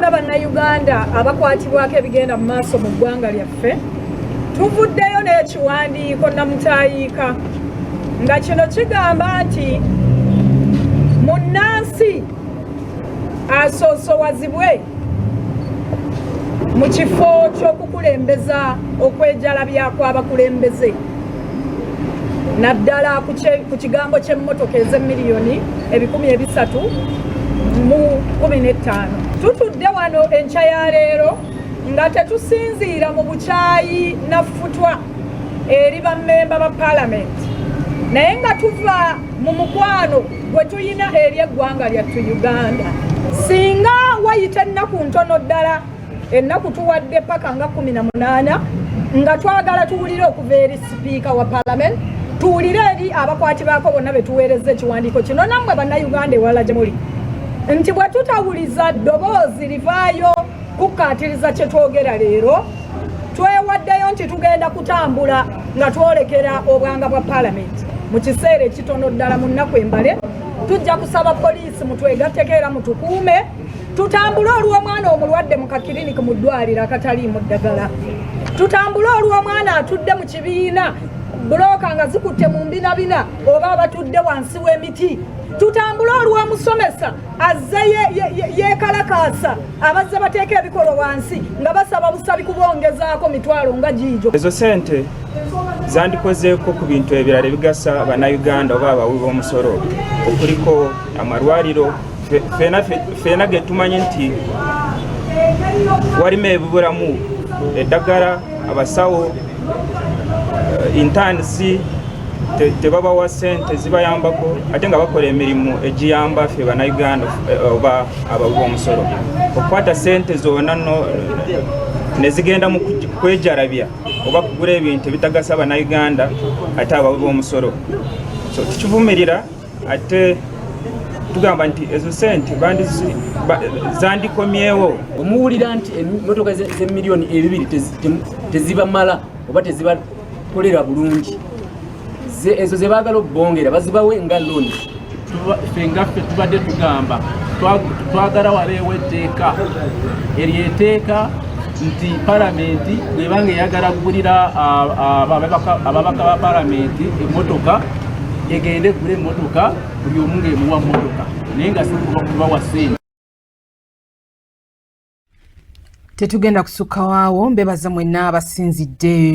nga bannayuganda abakwatibwako ebigenda mu maaso mu ggwanga lyaffe tuvuddeyo n'ekiwandiiko namutayiika nga kino kigamba nti munnansi asoosowazibwe mu kifo ky'okukulembeza okwejalabya kw'abakulembeze naddala ku kigambo ky'emmotoka ez'emiliyoni 315. Tutudde wano enkya ya leero nga tetusinziira mu bukyayi naffutwa eri bammemba ba Palamenti naye nga tuva mu mukwano gwe tuyina eri eggwanga lyattu Uganda. Singa wayita ennaku ntono ddala, ennaku tuwadde paka nga 18, nga twagala tuwulire okuva eri sipiika wa Palamenti, tuwulire eri abakwati baako bonna be tuweereza ekiwandiiko kino, nammwe bannayuganda ewala gye muli, nti bwe tutawuliza ddoboozi livaayo kukkaatiriza kye twogera leero, twewaddeyo nti tugenda kutambula nga twolekera obwanga bwa Palamenti. Mu kiseera ekitono ddala mu nnaku embale tujja kusaba poliisi mutwegatteko era mutukuume, tutambule olw'omwana omulwadde mu kakiriniki mu ddwaliro akataliimu ddagala, tutambule olw'omwana atudde mu kibiina bulooka nga zikutte mu mbinabina oba abatudde wansi w'emiti, tutambule olw'omusomesa azze yeekalakaasa abazze bateeka ebikolo wansi nga basaba busabi kubongezaako mitwalo nga giijo. Ezo sente zandikozeeko ku bintu ebirala ebigasa bannayuganda oba abawi b'omusolo, okuliko amalwaliro. Feena ge tumanyi nti walimu ebibulamu, eddagala, abasawo, intanisi tebabawa sente zibayambako ate nga bakola emirimu egiyamba ffe bannayuganda oba abawi b'omusolo. Okukwata sente zonna nno ne zigenda mu kwejalabya oba kugula ebintu ebitagasa bannayuganda ate abawi b'omusolo. So tukivumirira ate tugamba nti ezo sente zandikomyewo. Omuwulira nti emmotoka z'emiliyoni 2 tezibamala oba tezibakolera bulungi, ezo ze baagala okubongera bazibawe nga looni. Ffe ngaffe tubadde tugamba twagala wabeewo etteeka eryeteeka nti Palamenti bw'ebanga eyagala kugulira ababaka ba Palamenti emmotoka, egende gula emmotoka, buli omu ng'emuwa mmotoka naye nga sikubawa ssente. Tetugenda kusukka waawo, mbebaza mwenna abasinzidde.